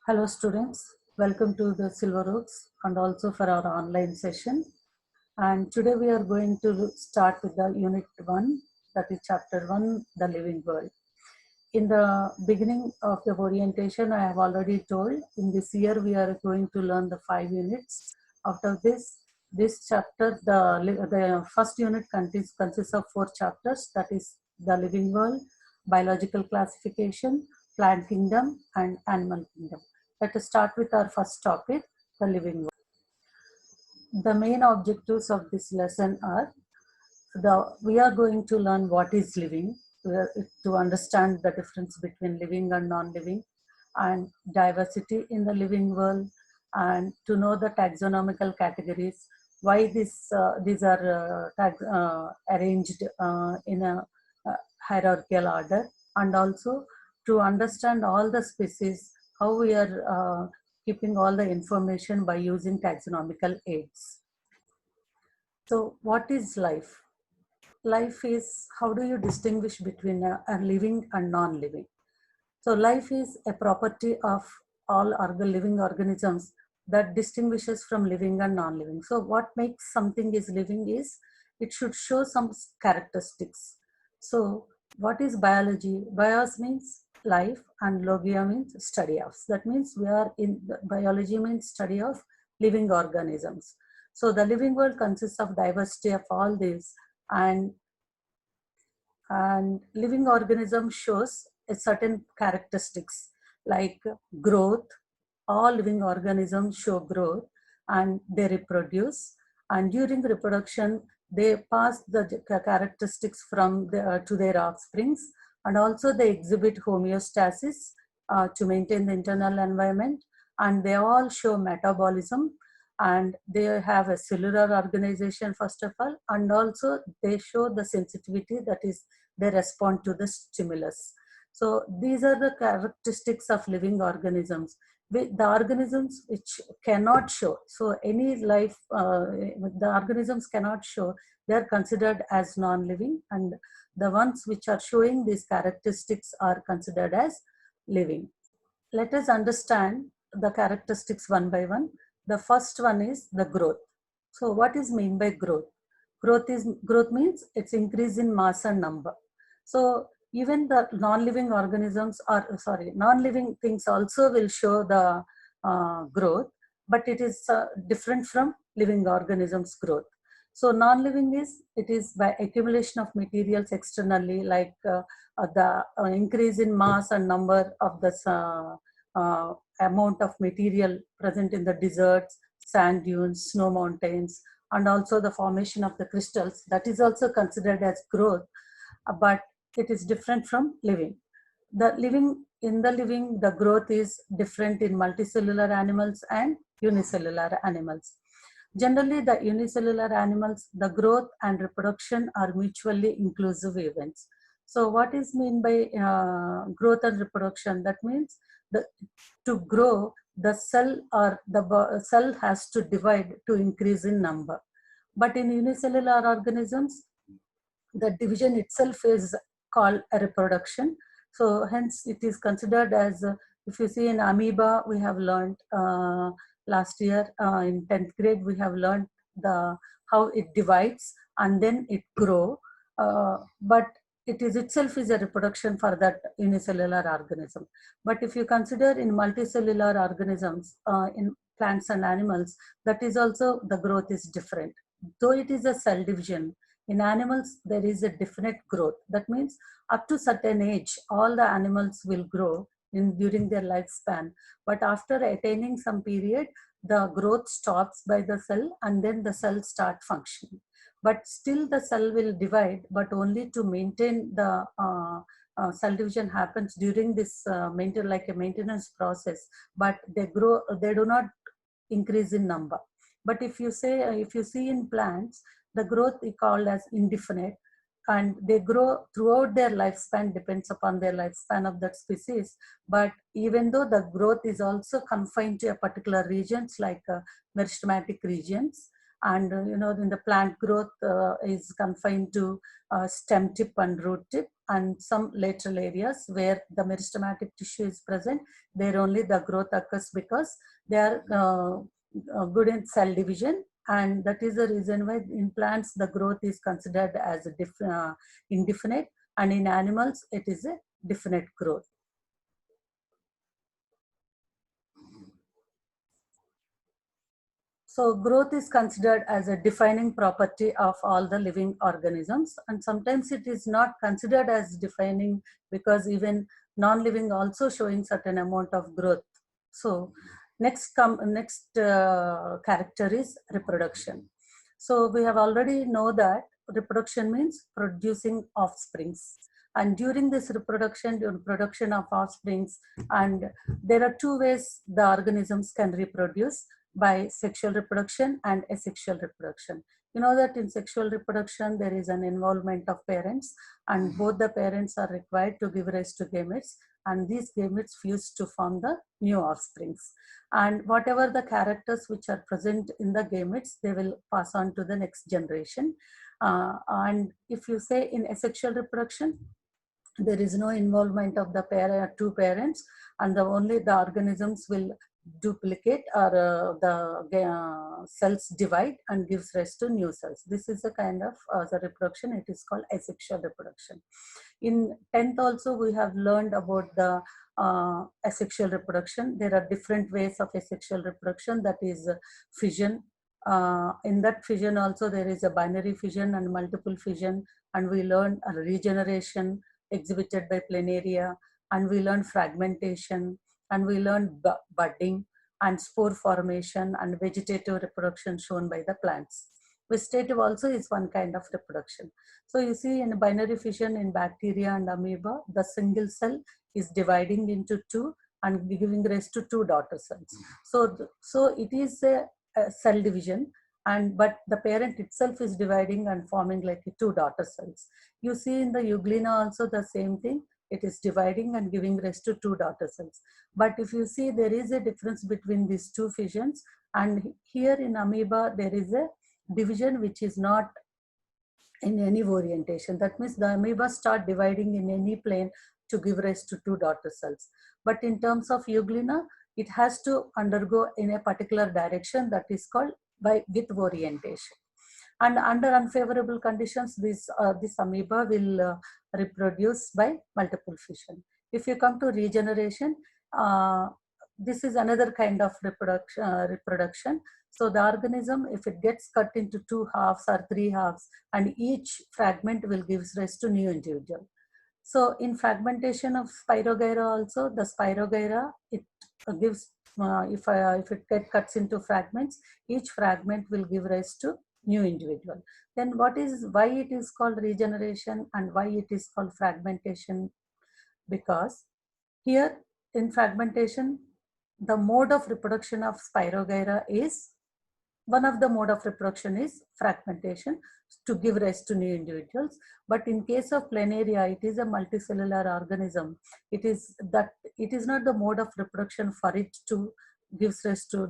Hello students, welcome to the Silver Oaks and also for our online session. And today we are going to start with the unit 1, that is chapter 1, the living world. In the beginning of the orientation, I have already told in this year we are going to learn the 5 units. Out of this chapter, the first unit consists of 4 chapters, that is the living world, biological classification, plant kingdom and animal kingdom. Let us start with our first topic, the living world. The main objectives of this lesson are we are going to learn what is living, to understand the difference between living and non-living, and diversity in the living world, and to know the taxonomical categories, why these are arranged in a hierarchical order, and also to understand all the species, how we are keeping all the information by using taxonomical aids. So what is life? Life is, how do you distinguish between a living and non-living? So life is a property of all living organisms that distinguishes from living and non-living. So what makes something is living is it should show some characteristics. So what is biology? Bios means life and logia means study of. That means we are in biology means study of living organisms. So the living world consists of diversity of all these, and living organism shows a certain characteristics like growth. All living organisms show growth and they reproduce, and during reproduction they pass the characteristics from to their offsprings, and also they exhibit homeostasis to maintain the internal environment, and they all show metabolism, and they have a cellular organization first of all, and also they show the sensitivity, that is they respond to the stimulus. So these are the characteristics of living organisms. The organisms which cannot show, so any life, the organisms cannot show, they are considered as non-living, and the ones which are showing these characteristics are considered as living. Let us understand the characteristics one by one. The first one is the growth. So what is mean by growth? Growth means it's increase in mass and number. So even the non-living organisms non-living things also will show the growth, but it is different from living organisms growth. So non-living it is by accumulation of materials externally, like the increase in mass and number of the amount of material present in the deserts, sand dunes, snow mountains, and also the formation of the crystals. That is also considered as growth, but it is different from living. In the living, the growth is different in multicellular animals and unicellular animals. Generally, the unicellular animals, the growth and reproduction are mutually inclusive events. So what is mean by growth and reproduction? That means to grow, the cell or the cell has to divide to increase in number. But in unicellular organisms, the division itself is called a reproduction. So hence it is considered as, if you see in amoeba, we have learned last year in 10th grade, we have learned how it divides and then it grow. But it is itself is a reproduction for that unicellular organism. But if you consider in multicellular organisms, in plants and animals, that is also the growth is different. Though it is a cell division, in animals, there is a definite growth. That means up to certain age, all the animals will grow during their lifespan. But after attaining some period, the growth stops by the cell and then the cell start functioning. But still the cell will divide, but only to maintain the cell division happens during this like a maintenance process. But they grow, they do not increase in number. But if you see in plants, the growth is called as indefinite, and they grow throughout their lifespan, depends upon their lifespan of that species. But even though the growth is also confined to a particular regions like meristematic regions, And in the plant growth is confined to stem tip and root tip, and some lateral areas where the meristematic tissue is present, there only the growth occurs because they are good in cell division. And that is the reason why in plants the growth is considered as a indefinite, and in animals it is a definite growth. So growth is considered as a defining property of all the living organisms, and sometimes it is not considered as defining because even non-living also showing certain amount of growth. So next character is reproduction. So we have already know that reproduction means producing offsprings, and during this reproduction, during production of offsprings, and there are two ways the organisms can reproduce: by sexual reproduction and asexual reproduction. You know that in sexual reproduction there is an involvement of parents, and both the parents are required to give rise to gametes, and these gametes fuse to form the new offsprings. And whatever the characters which are present in the gametes, they will pass on to the next generation. And if you say in asexual reproduction, there is no involvement of the two parents, and only the organisms will duplicate, or the cells divide and gives rise to new cells. This is a kind of the reproduction. It is called asexual reproduction. In 10th also we have learned about the asexual reproduction. There are different ways of asexual reproduction, that is fission. In that fission also there is a binary fission and multiple fission, and we learn regeneration exhibited by planaria, and we learn fragmentation, and we learn budding and spore formation and vegetative reproduction shown by the plants. Vegetative also is one kind of reproduction. So you see in binary fission in bacteria and amoeba, the single cell is dividing into two and giving rise to two daughter cells. So it is a cell division, but the parent itself is dividing and forming like two daughter cells. You see in the euglena also the same thing. It is dividing and giving rise to two daughter cells. But if you see, there is a difference between these two fissions, and here in amoeba there is a division which is not in any orientation. That means the amoeba start dividing in any plane to give rise to two daughter cells. But in terms of euglena, it has to undergo in a particular direction, that is called with orientation. And under unfavorable conditions, this amoeba will reproduce by multiple fission. If you come to regeneration, this is another kind of reproduction. So the organism, if it gets cut into two halves or three halves, and each fragment will give rise to new individual. So in fragmentation of Spirogyra also, the Spirogyra, it gives, if it cuts into fragments, each fragment will give rise to new individual. Then why it is called regeneration and why it is called fragmentation? Because here in fragmentation, the mode of reproduction of Spirogyra is, one of the mode of reproduction is fragmentation to give rise to new individuals. But in case of planaria, it is a multicellular organism. It is not the mode of reproduction for it to gives rise to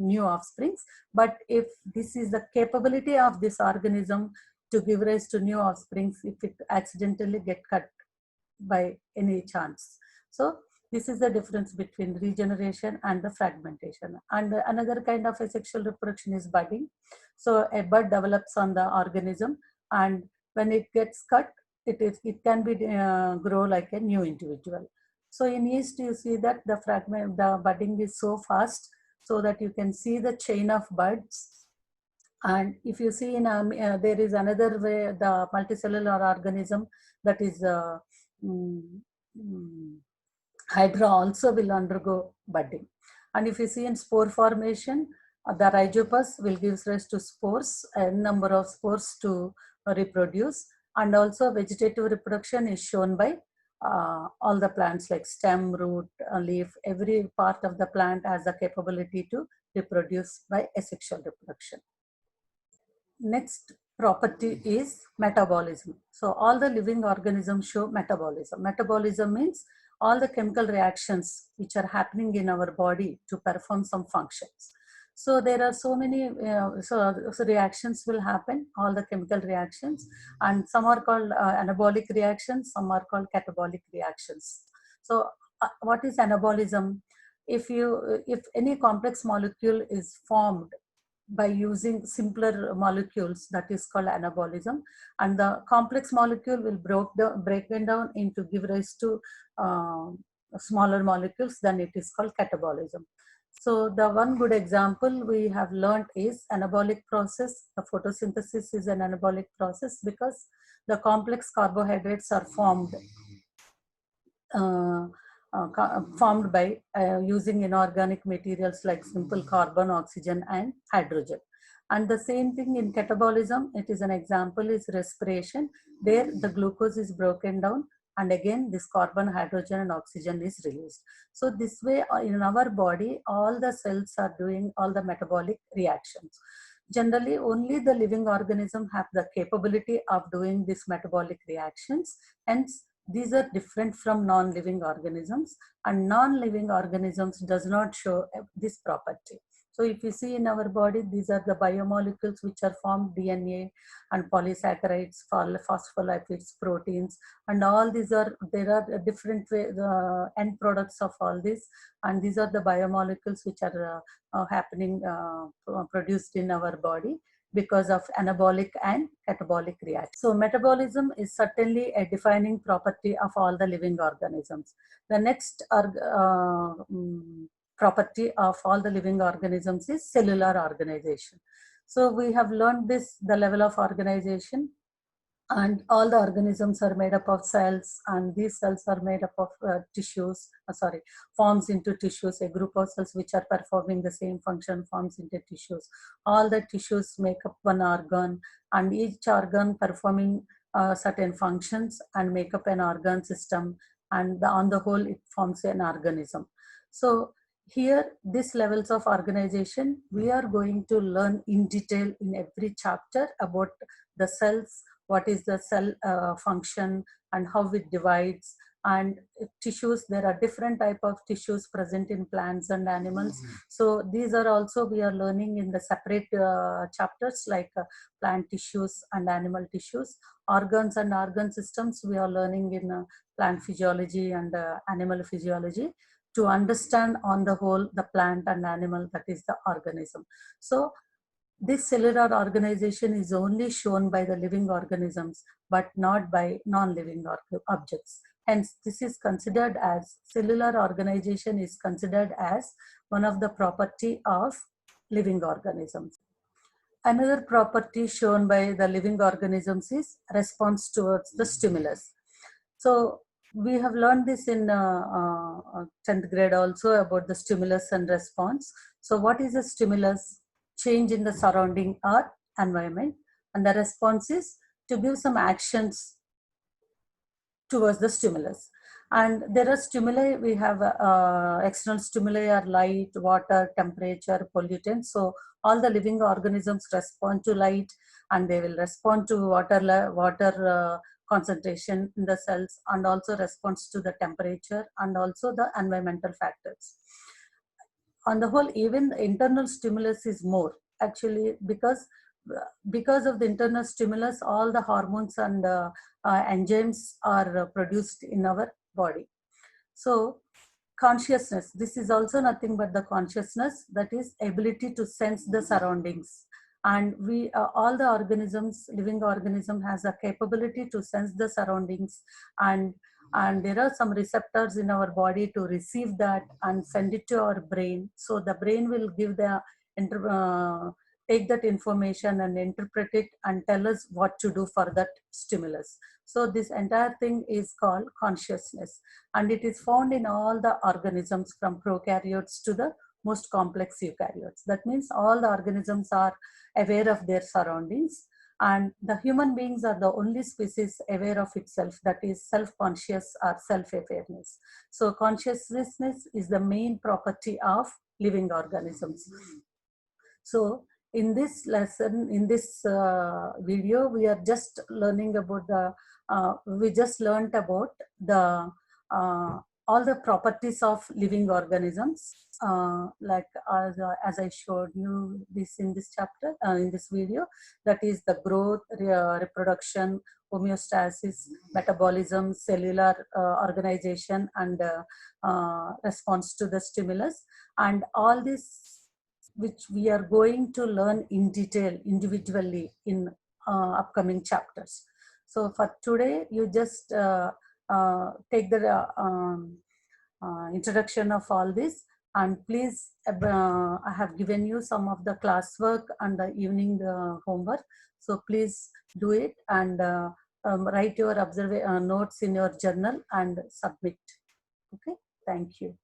new offsprings. But if this is the capability of this organism to give rise to new offsprings, if it accidentally get cut by any chance. So this is the difference between regeneration and the fragmentation. And another kind of asexual reproduction is budding. So a bud develops on the organism, and when it gets cut, it can be grow like a new individual. So in yeast, you see that the budding is so fast, so that you can see the chain of buds. And if you see in there is another way, the multicellular organism, that is Hydra also will undergo budding. And if you see in spore formation, the rhizopus will give rise to spores, a number of spores to reproduce. And also vegetative reproduction is shown by all the plants like stem, root, leaf. Every part of the plant has the capability to reproduce by asexual reproduction. Next property is metabolism. So all the living organisms show metabolism. Metabolism means all the chemical reactions which are happening in our body to perform some functions. So there are so many so reactions will happen, all the chemical reactions, and some are called anabolic reactions, some are called catabolic reactions. So what is anabolism? If any complex molecule is formed by using simpler molecules, that is called anabolism, and the complex molecule will break them down into give rise to smaller molecules, then it is called catabolism. So the one good example we have learned is anabolic process. The photosynthesis is an anabolic process because the complex carbohydrates are formed formed by using inorganic materials like simple carbon, oxygen, and hydrogen. And the same thing in catabolism, it is an example is respiration. There the glucose is broken down, and again this carbon, hydrogen, and oxygen is released. So this way in our body, all the cells are doing all the metabolic reactions. Generally, only the living organism have the capability of doing these metabolic reactions. Hence, these are different from non-living organisms, and non-living organisms does not show this property. So if you see in our body, these are the biomolecules which are formed, DNA and polysaccharides, phospholipids, proteins, and all these are, there are different end products of all this, and these are the biomolecules which are happening, produced in our body because of anabolic and catabolic reaction. So metabolism is certainly a defining property of all the living organisms. The next property of all the living organisms is cellular organization. So we have learned this, the level of organization, and all the organisms are made up of cells, and these cells are made up of tissues, forms into tissues. A group of cells which are performing the same function forms into tissues. All the tissues make up one organ, and each organ performing certain functions and make up an organ system, and on the whole it forms an organism. So here, these levels of organization, we are going to learn in detail in every chapter about the cells, what is the cell function and how it divides, and tissues. There are different type of tissues present in plants and animals. So these are also we are learning in the separate chapters, like plant tissues and animal tissues. Organs and organ systems we are learning in plant physiology and animal physiology, to understand on the whole the plant and animal, that is the organism. So this cellular organization is only shown by the living organisms, but not by non-living objects. Hence, this is considered as, cellular organization is considered as one of the property of living organisms. Another property shown by the living organisms is response towards the stimulus. So we have learned this in 10th grade also about the stimulus and response. So what is a stimulus? Change in the surrounding or environment, and the response is to give some actions towards the stimulus. And there are stimuli, we have external stimuli are light, water, temperature, pollutants. So all the living organisms respond to light, and they will respond to water concentration in the cells, and also responds to the temperature and also the environmental factors. On the whole, even the internal stimulus is more, actually, because of the internal stimulus, all the hormones and enzymes are produced in our body. So consciousness, this is also nothing but the consciousness, that is ability to sense the surroundings. And we all the organisms, living organism, has a capability to sense the surroundings, and there are some receptors in our body to receive that and send it to our brain. So the brain will give the take that information and interpret it and tell us what to do for that stimulus. So this entire thing is called consciousness, and it is found in all the organisms from prokaryotes to the most complex eukaryotes. That means all the organisms are aware of their surroundings, and the human beings are the only species aware of itself, that is self-conscious or self-awareness. So consciousness is the main property of living organisms. So in this lesson, in this video, we are just learning about the, we just learned about the all the properties of living organisms, like as I showed you this in this chapter, in this video, that is the growth, reproduction, homeostasis, metabolism, cellular organization, and response to the stimulus. And all this, which we are going to learn in detail individually in upcoming chapters. So for today, you just take the introduction of all this, and please, I have given you some of the classwork and the evening homework. So please do it, and write your notes in your journal and submit. Okay, thank you.